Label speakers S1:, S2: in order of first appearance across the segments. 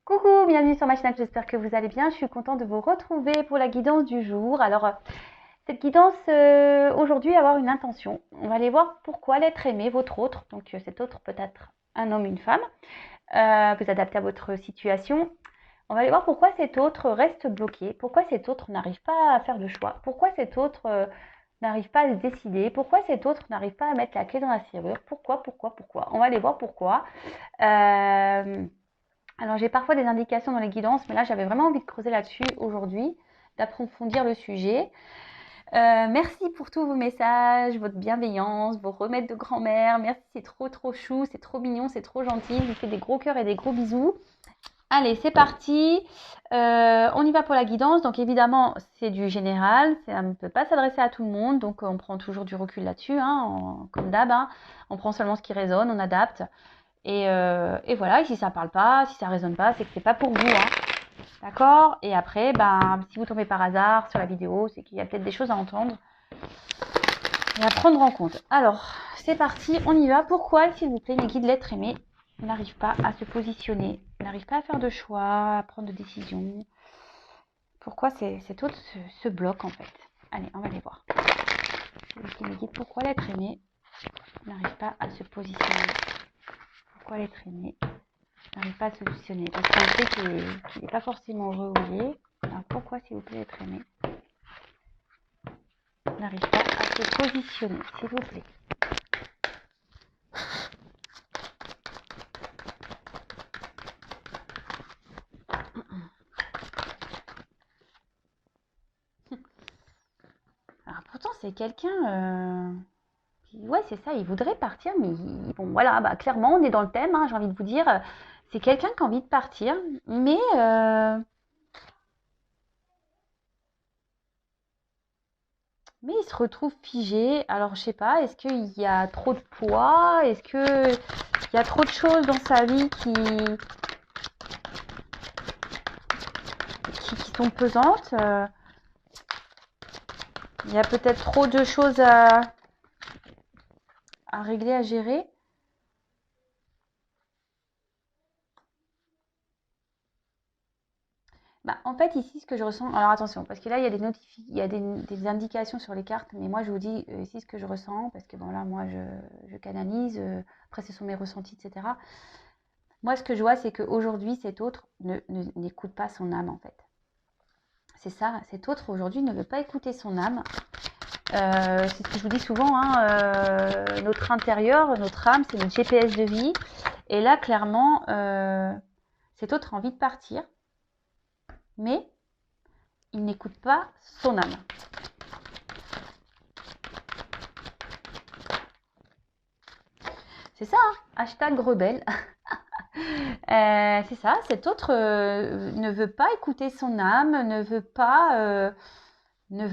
S1: Coucou, bienvenue sur ma chaîne, j'espère que vous allez bien. Je suis contente de vous retrouver pour la guidance du jour. Alors, cette guidance, aujourd'hui, va avoir une intention. On va aller voir pourquoi l'être aimé, votre autre, donc cet autre peut être un homme, une femme, vous adaptez à votre situation. On va aller voir pourquoi cet autre reste bloqué, pourquoi cet autre n'arrive pas à faire de choix, pourquoi cet autre n'arrive pas à se décider, pourquoi cet autre n'arrive pas à mettre la clé dans la serrure, pourquoi. On va aller voir pourquoi. Alors j'ai parfois des indications dans les guidances, mais là j'avais vraiment envie de creuser là-dessus aujourd'hui, d'approfondir le sujet. Merci pour tous vos messages, votre bienveillance, vos remèdes de grand-mère. Merci, c'est trop chou, c'est trop mignon, c'est trop gentil. Je vous fais des gros cœurs et des gros bisous. Allez, c'est parti. On y va pour la guidance. Donc évidemment, c'est du général. Ça ne peut pas s'adresser à tout le monde. Donc on prend toujours du recul là-dessus, hein, comme d'hab. Hein. On prend seulement ce qui résonne, on adapte. Et voilà, et si ça parle pas, si ça résonne pas, c'est que c'est pas pour vous, hein. D'accord? Et après, si vous tombez par hasard sur la vidéo, c'est qu'il y a peut-être des choses à entendre et à prendre en compte. Alors, c'est parti, on y va. Pourquoi, s'il vous plaît, les guides l'être aimé n'arrivent pas à se positionner, n'arrivent pas à faire de choix, à prendre de décisions? Pourquoi cet autre se bloque en fait? Allez, on va aller voir. Les guides, pourquoi l'être aimé n'arrive pas à se positionner? Pourquoi l'être aimé n'arrive pas à se positionner? Parce qu'on sait qu'il n'est pas forcément heureux où il est. Alors pourquoi, s'il vous plaît, l'être aimé n'arrive pas à se positionner, s'il vous plaît? Alors pourtant, c'est quelqu'un... Ouais, c'est ça, il voudrait partir, mais bon, voilà, clairement, on est dans le thème, hein, j'ai envie de vous dire. C'est quelqu'un qui a envie de partir, mais il se retrouve figé. Alors, je sais pas, est-ce qu'il y a trop de poids? Est-ce qu'il y a trop de choses dans sa vie qui sont pesantes? Il y a peut-être trop de choses à régler, à gérer. En fait, ici, ce que je ressens... Alors, attention, parce que là, il y a il y a des indications sur les cartes, mais moi, je vous dis ici ce que je ressens, parce que, bon, là, moi, je canalise. Après, ce sont mes ressentis, etc. Moi, ce que je vois, c'est qu'aujourd'hui, cet autre n'écoute pas son âme, en fait. C'est ça, cet autre, aujourd'hui, ne veut pas écouter son âme. C'est ce que je vous dis souvent, hein, notre intérieur, notre âme, c'est notre GPS de vie. Et là, clairement, cet autre a envie de partir, mais il n'écoute pas son âme. C'est ça, hein, hashtag rebelle. C'est ça, cet autre ne veut pas écouter son âme, ne veut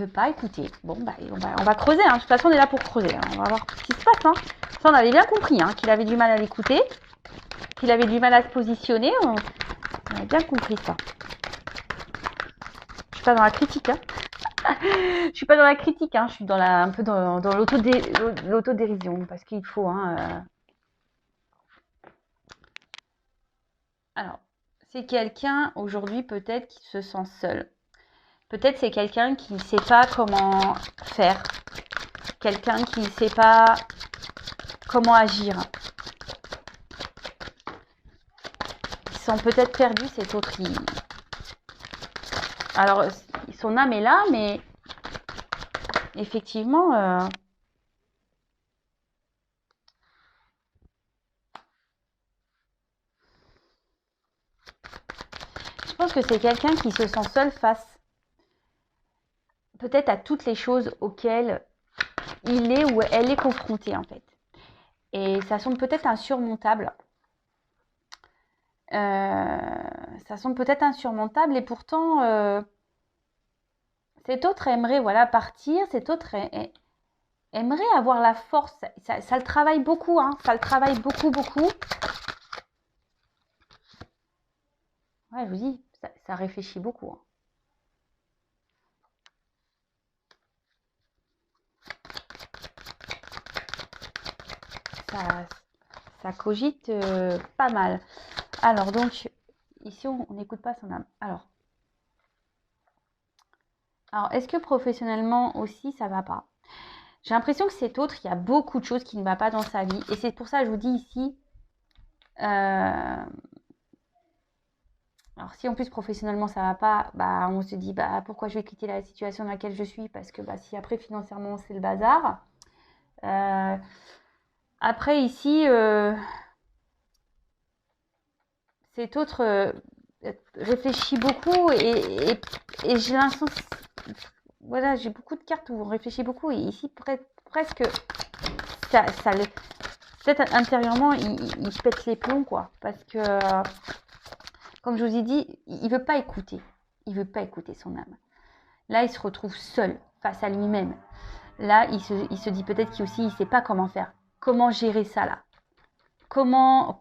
S1: pas écouter. Bon, on va creuser, hein. De toute façon, on est là pour creuser, hein. On va voir ce qui se passe, hein. Ça, on avait bien compris, hein, qu'il avait du mal à l'écouter, qu'il avait du mal à se positionner. On a bien compris ça. Je suis pas dans la critique, hein. Je suis pas dans la critique, hein. Je suis un peu dans l'autodérision, parce qu'il faut, hein. Alors, c'est quelqu'un aujourd'hui peut-être qui se sent seul. Peut-être c'est quelqu'un qui ne sait pas comment faire. Quelqu'un qui ne sait pas comment agir. Ils sont peut-être perdus, cet autre. Alors, son âme est là, mais effectivement... Je pense que c'est quelqu'un qui se sent seul face peut-être à toutes les choses auxquelles il est ou elle est confrontée, en fait. Et ça semble peut-être insurmontable. Ça semble peut-être insurmontable et pourtant cet autre aimerait partir, cet autre aimerait avoir la force. Ça le travaille beaucoup, hein, ça le travaille beaucoup. Ouais, je vous dis, ça réfléchit beaucoup, hein. Ça cogite pas mal. Alors donc, ici, on n'écoute pas son âme. Alors, est-ce que professionnellement aussi, ça va pas? J'ai l'impression que cet autre, il y a beaucoup de choses qui ne vont pas dans sa vie. Et c'est pour ça que je vous dis ici, alors si en plus professionnellement ça va pas, bah on se dit bah pourquoi je vais quitter la situation dans laquelle je suis, parce que bah si après financièrement c'est le bazar. Après ici, cet autre réfléchit beaucoup et j'ai l'impression, voilà, j'ai beaucoup de cartes où on réfléchit beaucoup et ici presque ça peut-être intérieurement il se pète les plombs quoi, parce que comme je vous ai dit, il veut pas écouter. Il veut pas écouter son âme. Là, il se retrouve seul face à lui-même. Là, il se dit peut-être qu'il aussi, il sait pas comment faire. Comment gérer ça là? Comment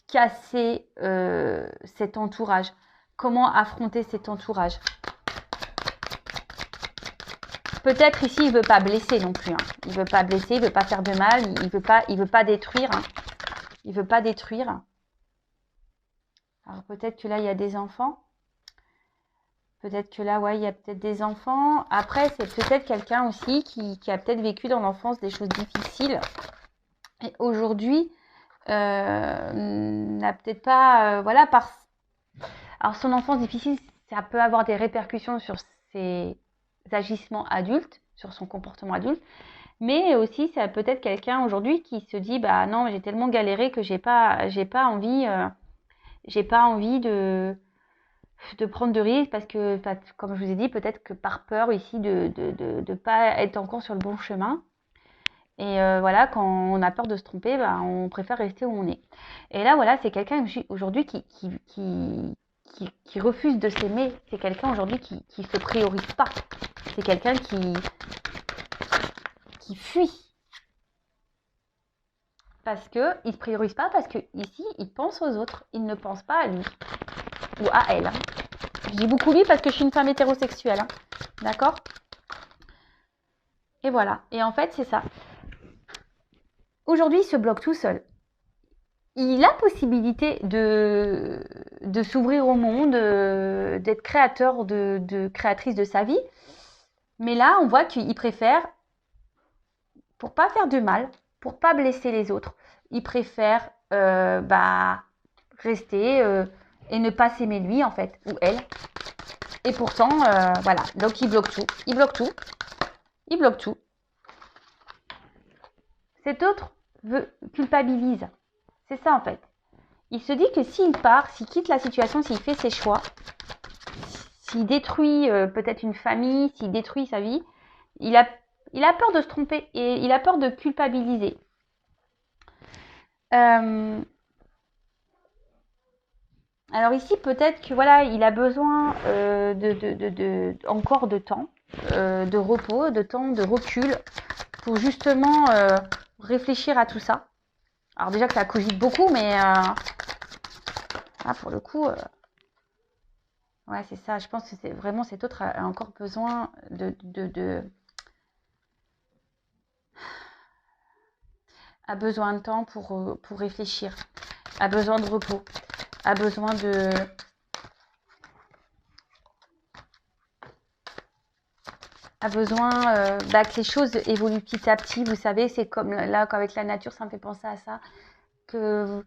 S1: casser cet entourage? Comment affronter cet entourage? Peut-être ici, il veut pas blesser non plus. Hein. Il veut pas blesser, il veut pas faire de mal, il veut pas détruire. Hein. Il veut pas détruire. Alors peut-être que là, il y a des enfants. Peut-être que là, ouais, il y a peut-être des enfants. Après, c'est peut-être quelqu'un aussi qui a peut-être vécu dans l'enfance des choses difficiles. Et aujourd'hui, n'a peut-être pas... voilà, Alors, son enfance difficile, ça peut avoir des répercussions sur ses agissements adultes, sur son comportement adulte. Mais aussi, c'est peut-être quelqu'un aujourd'hui qui se dit, bah non, j'ai tellement galéré que j'ai pas envie de prendre de risques parce que, comme je vous ai dit, peut-être que par peur ici de pas être encore sur le bon chemin. Et voilà, quand on a peur de se tromper, bah, on préfère rester où on est. Et là, voilà, c'est quelqu'un aujourd'hui qui refuse de s'aimer. C'est quelqu'un aujourd'hui qui se priorise pas. C'est quelqu'un qui fuit. Parce que il se priorise pas, parce que ici, il pense aux autres. Il ne pense pas à lui. Ou à elle. Hein. Je dis beaucoup lui parce que je suis une femme hétérosexuelle. Hein. D'accord? Et voilà. Et en fait, c'est ça. Aujourd'hui, il se bloque tout seul. Il a possibilité de s'ouvrir au monde, d'être créateur, créatrice de sa vie. Mais là, on voit qu'il préfère, pour pas faire de mal, pour pas blesser les autres, il préfère rester et ne pas s'aimer lui, en fait, ou elle. Et pourtant, voilà. Donc, il bloque tout. Il bloque tout. Il bloque tout. Cet autre culpabilise. C'est ça, en fait. Il se dit que s'il part, s'il quitte la situation, s'il fait ses choix, s'il détruit peut-être une famille, s'il détruit sa vie, il a peur de se tromper et il a peur de culpabiliser. Alors ici, peut-être que voilà, il a besoin encore de temps, de repos, de temps, de recul, pour justement réfléchir à tout ça. Alors déjà que ça cogite beaucoup, mais là, pour le coup, ouais, c'est ça. Je pense que c'est vraiment cet autre a encore besoin a besoin de temps pour réfléchir, a besoin de repos, a besoin que les choses évoluent petit à petit. Vous savez, c'est comme là, avec la nature, ça me fait penser à ça, que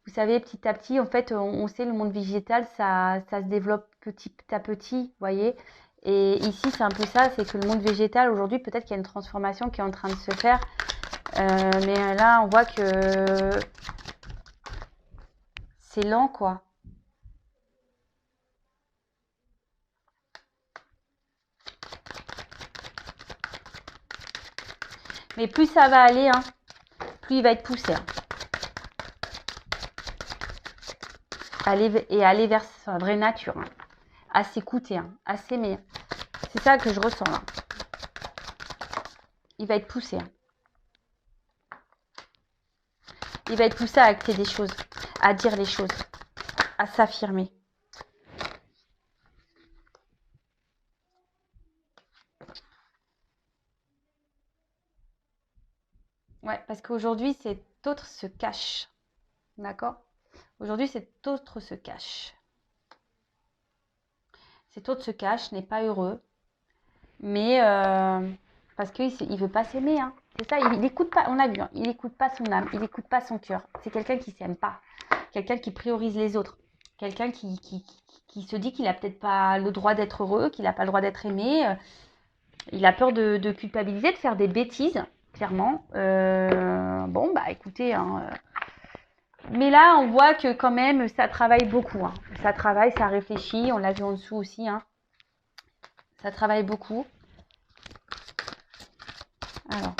S1: vous savez, petit à petit, en fait, on sait, le monde végétal, ça se développe petit à petit, vous voyez. Et ici, c'est un peu ça, c'est que le monde végétal, aujourd'hui, peut-être qu'il y a une transformation qui est en train de se faire. Mais là, on voit que c'est lent, quoi. Mais plus ça va aller, hein, plus il va être poussé. Hein. Aller vers sa vraie nature. Hein. À s'écouter, hein, à s'aimer. C'est ça que je ressens là. Il va être poussé. Hein. Il va être poussé à acter des choses, à dire les choses, à s'affirmer. Ouais, parce qu'aujourd'hui, cet autre se cache. D'accord? Aujourd'hui, cet autre se cache. Cet autre se cache, n'est pas heureux. Mais parce qu'il ne veut pas s'aimer. Hein. C'est ça, il n'écoute pas, on a vu, hein, il n'écoute pas son âme, il n'écoute pas son cœur. C'est quelqu'un qui ne s'aime pas. Quelqu'un qui priorise les autres. Quelqu'un qui se dit qu'il n'a peut-être pas le droit d'être heureux, qu'il n'a pas le droit d'être aimé. Il a peur de culpabiliser, de faire des bêtises, clairement. Bon, bah écoutez, hein, mais là, on voit que quand même, ça travaille beaucoup. Hein. Ça travaille, ça réfléchit. On l'a vu en dessous aussi. Hein. Ça travaille beaucoup. Alors,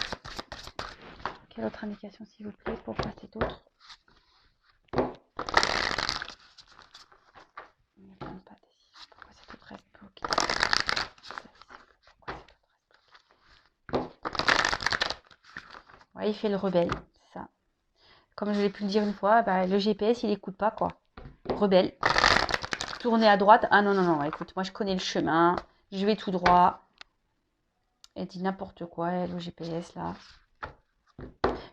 S1: quelle autre indication, s'il vous plaît, pour passer d'autres? Pourquoi cet autre reste bloqué? Ouais, il fait le rebelle, c'est ça. Comme je l'ai pu le dire une fois, bah, le GPS, il n'écoute pas, quoi. Rebelle. Tourner à droite. Ah non, non, non, écoute, moi je connais le chemin. Je vais tout droit. Elle dit n'importe quoi, elle, le GPS, là.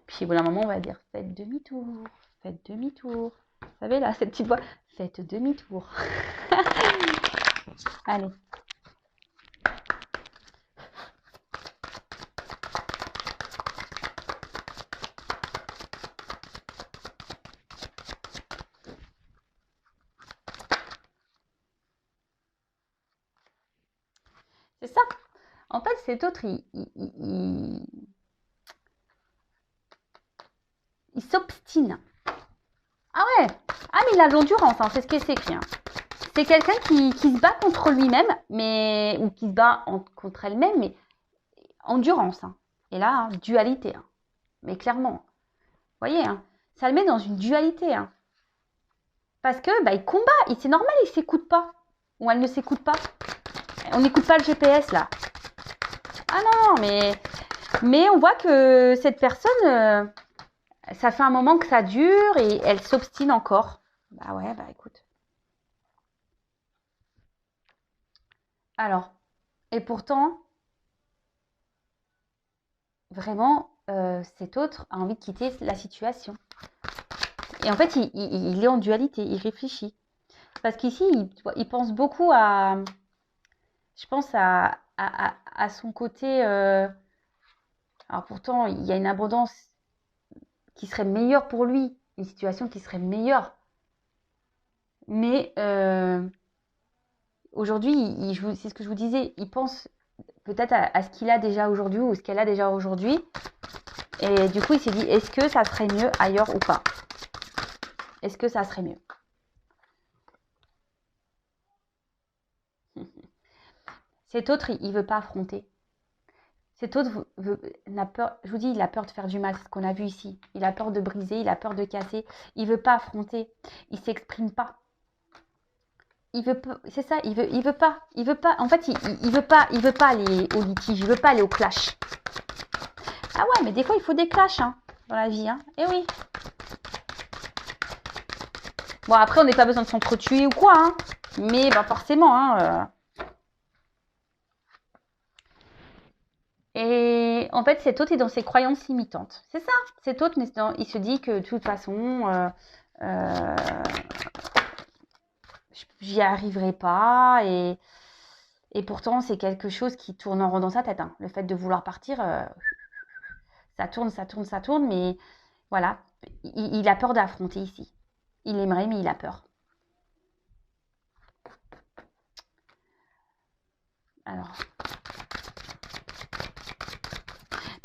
S1: Puis au bout d'un moment, on va dire faites demi-tour. Faites demi-tour. Vous savez, là, cette petite voix. Faites demi-tour. Allez. C'est ça. En fait, cet autre, il s'obstine. Ah ouais. Ah, mais il a de l'endurance, hein, c'est ce qui est écrit. Hein. C'est quelqu'un qui se bat contre lui-même, mais ou qui se bat contre elle-même, mais endurance. Hein. Et là, hein, dualité. Hein. Mais clairement. Vous voyez, hein, ça le met dans une dualité. Hein. Parce que bah, il combat. C'est normal, il ne s'écoute pas. Ou elle ne s'écoute pas. On n'écoute pas le GPS, là. Ah non, mais on voit que cette personne, ça fait un moment que ça dure et elle s'obstine encore. Bah ouais, bah écoute. Alors, et pourtant, vraiment, cet autre a envie de quitter la situation. Et en fait, il est en dualité, il réfléchit. Parce qu'ici, il pense beaucoup à, je pense à son côté. Alors pourtant, il y a une abondance qui serait meilleure pour lui, une situation qui serait meilleure. Mais aujourd'hui, c'est ce que je vous disais, il pense peut-être à ce qu'il a déjà aujourd'hui ou ce qu'elle a déjà aujourd'hui. Et du coup, il s'est dit, est-ce que ça serait mieux ailleurs ou pas? Est-ce que ça serait mieux? Cet autre, il ne veut pas affronter. Cet autre a peur, je vous dis, il a peur de faire du mal, c'est ce qu'on a vu ici. Il a peur de briser, il a peur de casser. Il ne veut pas affronter, il ne s'exprime pas. Il veut pas, c'est ça, il veut pas. En fait, il veut pas aller au litige, il veut pas aller au clash. Ah ouais, mais des fois, il faut des clashs hein, dans la vie. Hein. Eh oui. Bon, après, on n'a pas besoin de s'entretuer ou quoi. Hein. Mais bah, forcément. Hein, Et en fait, cet autre est dans ses croyances limitantes. C'est ça. Cet autre, il se dit que de toute façon, j'y arriverai pas. Et pourtant, c'est quelque chose qui tourne en rond dans sa tête. Hein. Le fait de vouloir partir, ça tourne. Mais voilà, il a peur d'affronter ici. Il aimerait, mais il a peur. Alors.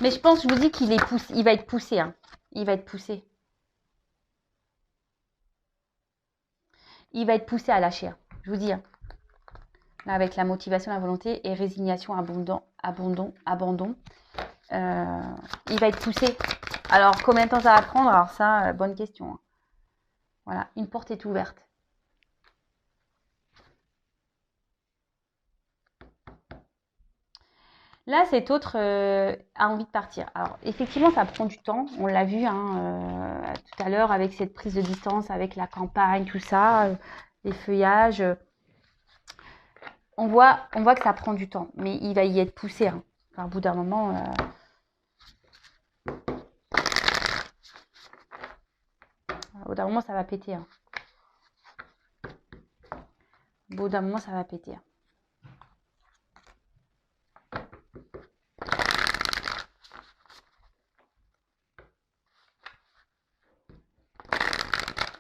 S1: Mais je pense, je vous dis qu'il il va être poussé. Hein. Il va être poussé. Il va être poussé à lâcher. Hein. Je vous dis. Hein. Là, avec la motivation, la volonté et résignation, abandon. Il va être poussé. Alors, combien de temps ça va prendre? Alors ça, bonne question. Hein. Voilà, une porte est ouverte. Là, cet autre a envie de partir. Alors, effectivement, ça prend du temps. On l'a vu hein, tout à l'heure avec cette prise de distance, avec la campagne, tout ça, les feuillages. On voit que ça prend du temps, mais il va y être poussé. Hein. Enfin, au bout d'un moment... Au bout d'un moment, ça va péter. Hein. Au bout d'un moment, ça va péter.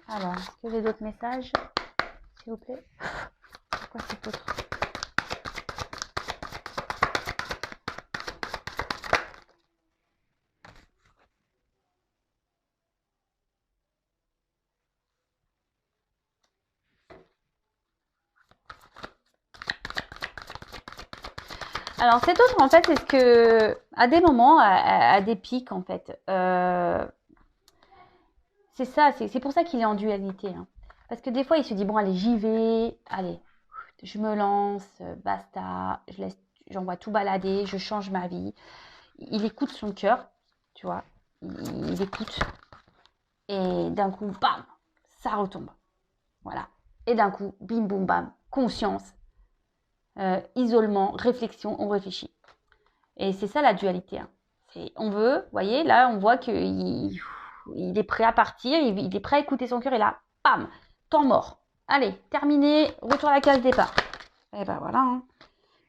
S1: Alors, est-ce que j'ai d'autres messages, s'il vous plaît? Pourquoi c'est autre? Alors, cet autre, en fait, c'est ce que, à des moments, à des pics, en fait, c'est ça, c'est pour ça qu'il est en dualité. Hein. Parce que des fois, il se dit, bon, allez, j'y vais, allez, je me lance, basta, j'envoie tout balader, je change ma vie. Il écoute son cœur, tu vois, il écoute. Et d'un coup, bam, ça retombe. Voilà. Et d'un coup, bim, boum, bam, conscience, isolement, réflexion, on réfléchit. Et c'est ça la dualité. Hein. On veut, vous voyez, là, on voit qu'il est prêt à partir, il est prêt à écouter son cœur, et là, bam, temps mort. Allez, terminé, retour à la case départ. Et ben voilà. Hein.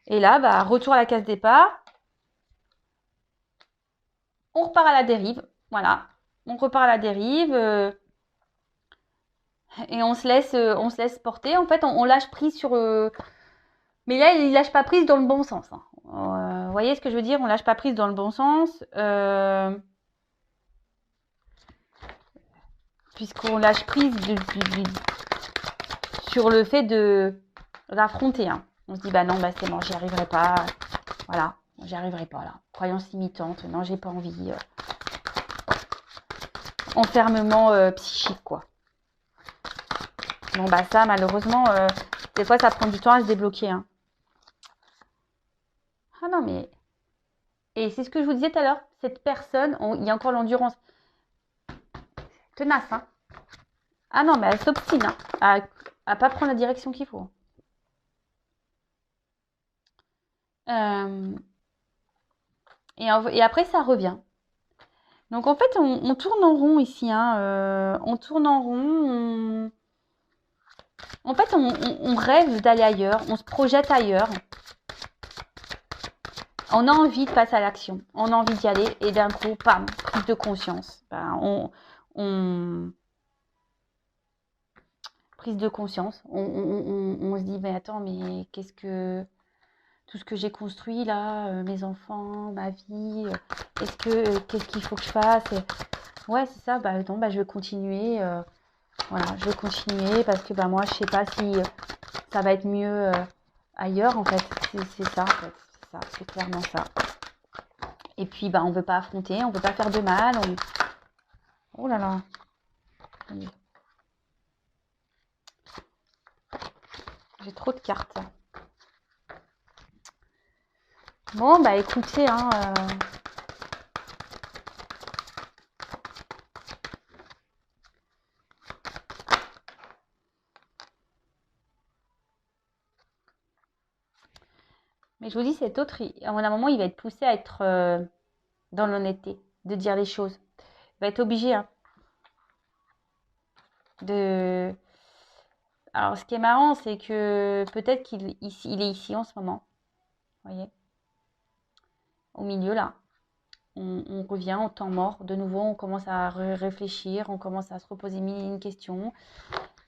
S1: Et là, bah, retour à la case départ. On repart à la dérive. Voilà. On repart à la dérive. Et on se laisse porter. En fait, on lâche prise sur... Mais là, il lâche pas prise dans le bon sens. Hein. Vous voyez ce que je veux dire? On lâche pas prise dans le bon sens. Puisqu'on lâche prise sur le fait d'affronter. Hein. On se dit, bah non, bah c'est bon, j'y arriverai pas. Voilà, j'y arriverai pas là. Croyance limitante, non, j'ai pas envie. Enfermement psychique, quoi. Bon, bah ça, malheureusement, des fois, ça prend du temps à se débloquer. Hein. Ah non, mais... Et c'est ce que je vous disais tout à l'heure. Cette personne, il y a encore l'endurance. Tenace, hein. Ah non, mais elle s'obstine, hein, à pas prendre la direction qu'il faut. Et après, ça revient. Donc, en fait, on tourne en rond ici. Hein, on tourne en rond. En fait, on rêve d'aller ailleurs. On se projette ailleurs. On a envie de passer à l'action. On a envie d'y aller. Et d'un coup, pam, prise de conscience. Ben, prise de conscience. On se dit, mais attends, mais qu'est-ce que... Tout ce que j'ai construit là, mes enfants, ma vie, qu'est-ce qu'il faut que je fasse? Ouais, c'est ça, bah non, bah je vais continuer, voilà, je vais continuer parce que bah moi je sais pas si ça va être mieux ailleurs en fait, c'est ça en fait, c'est ça, c'est clairement ça. Et puis bah on veut pas affronter, on veut pas faire de mal, oh là là, j'ai trop de cartes. Bon bah écoutez, hein. Mais je vous dis, cet autre, à un moment, il va être poussé à être dans l'honnêteté, de dire les choses. Il va être obligé hein, de... Alors, ce qui est marrant, c'est que peut-être qu'il est ici en ce moment. Vous voyez? Au milieu, là. On revient au temps mort. De nouveau, on commence à réfléchir, on commence à se reposer mille et une questions.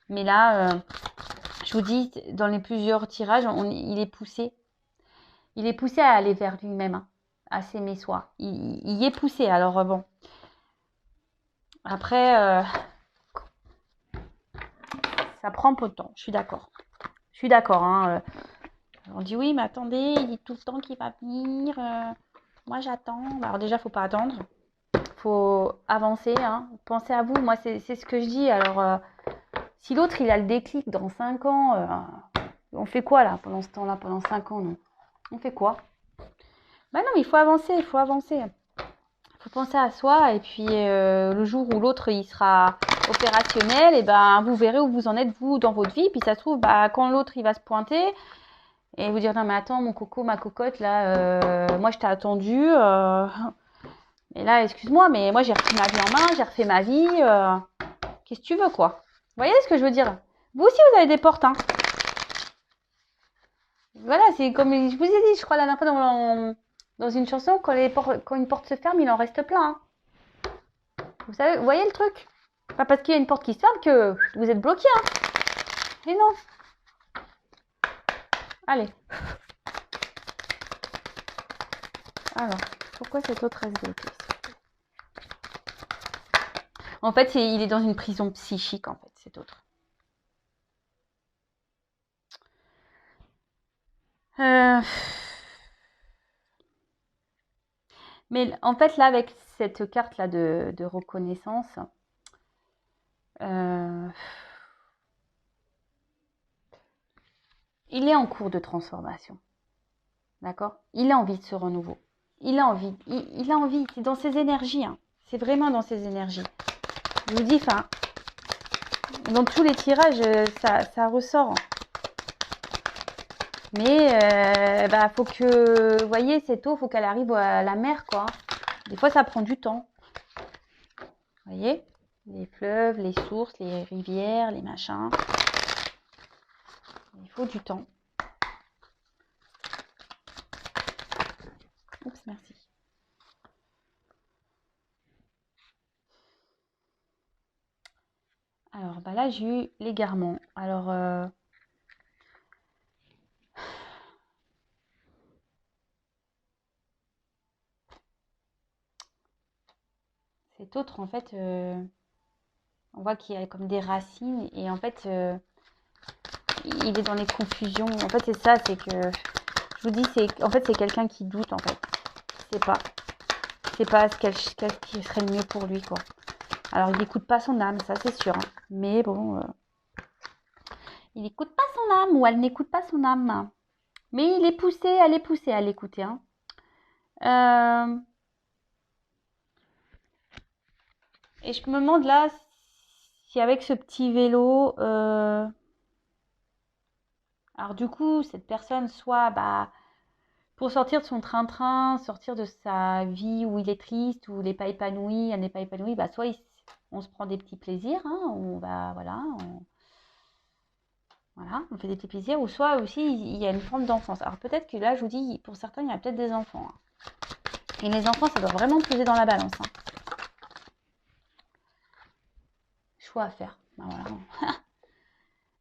S1: Mais là, je vous dis, dans les plusieurs tirages, il est poussé. Il est poussé à aller vers lui-même, hein, à s'aimer soi. Il y est poussé. Alors, bon. Après, ça prend peu de temps. Je suis d'accord. Je suis d'accord. Hein, on dit oui, mais attendez, il dit tout le temps qu'il va venir. Moi, j'attends. Alors déjà, faut pas attendre. Faut avancer. Hein. Pensez à vous. Moi, c'est ce que je dis. Alors, si l'autre, il a le déclic dans 5 ans, on fait quoi là pendant ce temps-là, pendant 5 ans, non? On fait quoi? Bah non, mais il faut avancer. Il faut avancer. Il faut penser à soi. Et puis, le jour où l'autre, il sera opérationnel, et ben, vous verrez où vous en êtes, vous, dans votre vie. Puis ça se trouve, bah, quand l'autre, il va se pointer... Et vous dire, non mais attends, mon coco, ma cocotte, là, moi je t'ai attendu. Et là, excuse-moi, mais moi j'ai repris ma vie en main, j'ai refait ma vie. Qu'est-ce que tu veux, quoi? Vous voyez ce que je veux dire? Vous aussi, vous avez des portes, hein. Voilà, c'est comme je vous ai dit, je crois, la dernière fois dans une chanson, quand une porte se ferme, il en reste plein. Hein. Vous savez, vous voyez le truc? Pas parce qu'il y a une porte qui se ferme que vous êtes bloqué. Hein. Et non. Allez. Alors, pourquoi cet autre reste bloqué? En fait, il est dans une prison psychique, en fait, cet autre. Mais en fait, là, avec cette carte-là de reconnaissance, il est en cours de transformation. D'accord? Il a envie de se renouveau. Il a envie. Il a envie. C'est dans ses énergies. Hein. C'est vraiment dans ses énergies. Je vous dis, enfin, dans tous les tirages, ça ressort. Mais faut que, vous voyez, cette eau, faut qu'elle arrive à la mer, quoi. Des fois, ça prend du temps. Vous voyez? Les fleuves, les sources, les rivières, les machins. Il faut du temps. Oups, merci. Alors, bah là, j'ai eu l'égarement. Alors, cet autre, en fait, on voit qu'il y a comme des racines. Et en fait, il est dans les confusions. En fait, c'est ça, c'est que... Je vous dis, en fait, c'est quelqu'un qui doute, en fait. C'est pas ce qui serait le mieux pour lui, quoi. Alors, il n'écoute pas son âme, ça, c'est sûr. Hein. Mais bon... il n'écoute pas son âme ou elle n'écoute pas son âme. Mais elle est poussée à l'écouter. Hein. Et je me demande là si avec ce petit vélo... alors du coup, cette personne, soit pour sortir de son train-train, sortir de sa vie où il est triste, où il n'est pas épanoui, elle n'est pas épanouie, soit on se prend des petits plaisirs, hein, on va, voilà, on fait des petits plaisirs, ou soit aussi il y a une forme d'enfance. Alors peut-être que là, je vous dis, pour certains, il y a peut-être des enfants. Hein. Et les enfants, ça doit vraiment peser dans la balance. Hein. Choix à faire. Ben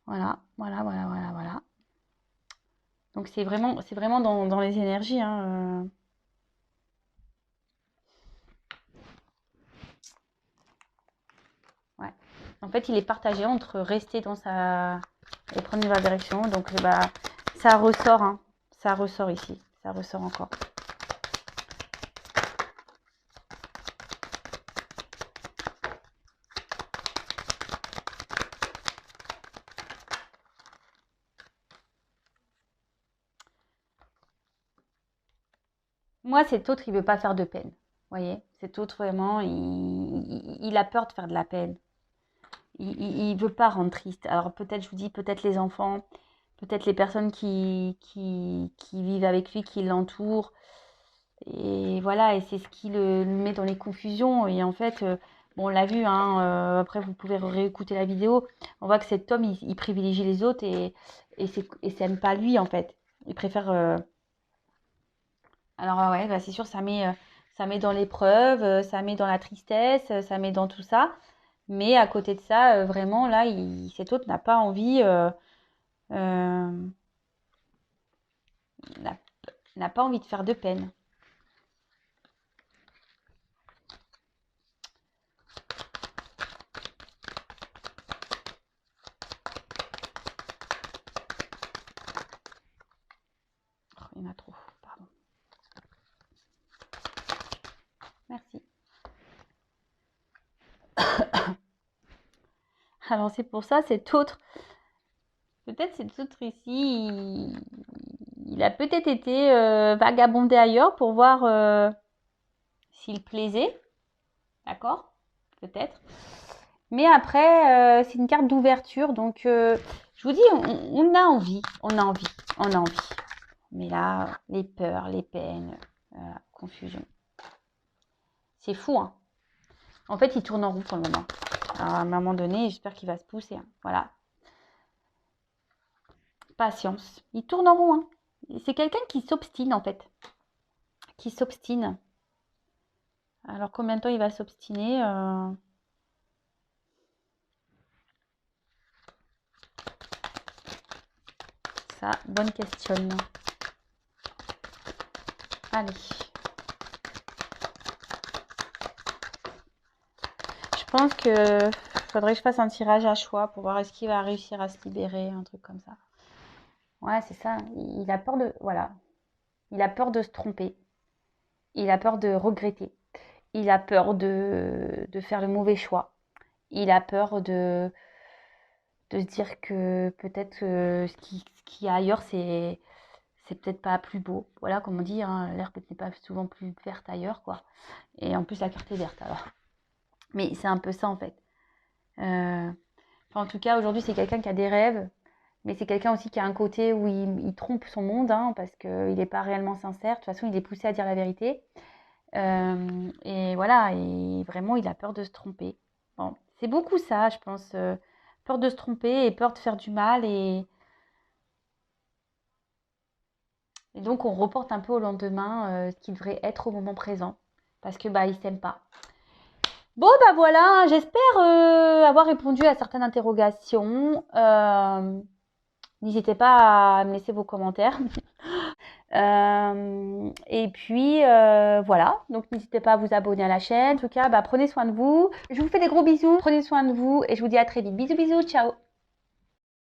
S1: voilà. voilà. Donc c'est vraiment dans les énergies. Hein, Ouais. En fait, il est partagé entre rester dans sa et prendre une nouvelle direction. Donc ça ressort. Hein. Ça ressort ici. Ça ressort encore. Moi, cet autre, il veut pas faire de peine. Vous voyez, cet autre, vraiment, il a peur de faire de la peine. Il veut pas rendre triste. Alors peut-être, je vous dis, peut-être les enfants, peut-être les personnes qui vivent avec lui, qui l'entourent. Et voilà, et c'est ce qui le met dans les confusions. Et en fait, bon, on l'a vu, hein, après vous pouvez réécouter la vidéo. On voit que cet homme, il privilégie les autres et c'est pas lui, en fait. Il préfère... Alors ouais, c'est sûr, ça met dans l'épreuve, ça met dans la tristesse, ça met dans tout ça. Mais à côté de ça, vraiment, là, cet autre n'a pas envie, euh, n'a n'a pas envie de faire de peine. Oh, il y en a trop, pardon. Merci. Alors c'est pour ça, peut-être cet autre ici, il a peut-être été vagabondé ailleurs pour voir s'il plaisait, d'accord? Peut-être. Mais après, c'est une carte d'ouverture, donc je vous dis, on a envie, on a envie, on a envie. Mais là, les peurs, les peines, confusion. C'est fou, hein. En fait, il tourne en rond pour le moment. Alors, à un moment donné, j'espère qu'il va se pousser. Hein. Voilà. Patience. Il tourne en rond. Hein. C'est quelqu'un qui s'obstine en fait. Qui s'obstine. Alors combien de temps il va s'obstiner Ça, bonne question. Allez. Je pense que faudrait que je fasse un tirage à choix pour voir est-ce qu'il va réussir à se libérer, un truc comme ça. Ouais, c'est ça. Il a peur de... Voilà. Il a peur de se tromper. Il a peur de regretter. Il a peur de faire le mauvais choix. Il a peur de se dire que peut-être ce qui y a ailleurs, c'est peut-être pas plus beau. Voilà, comme on dit, hein, l'herbe n'est pas souvent plus verte ailleurs, quoi. Et en plus, la carte est verte, alors. Mais c'est un peu ça, en fait. Enfin, en tout cas, aujourd'hui, c'est quelqu'un qui a des rêves, mais c'est quelqu'un aussi qui a un côté où il trompe son monde, hein, parce qu'il n'est pas réellement sincère. De toute façon, il est poussé à dire la vérité. Et voilà, et vraiment, il a peur de se tromper. Bon, c'est beaucoup ça, je pense. Peur de se tromper et peur de faire du mal. Et donc, on reporte un peu au lendemain ce qui devrait être au moment présent. Parce que bah, il s'aime pas. Bon, bah voilà, j'espère avoir répondu à certaines interrogations. N'hésitez pas à me laisser vos commentaires. Et puis voilà, donc n'hésitez pas à vous abonner à la chaîne. En tout cas, bah, prenez soin de vous. Je vous fais des gros bisous, prenez soin de vous et je vous dis à très vite. Bisous, bisous, ciao.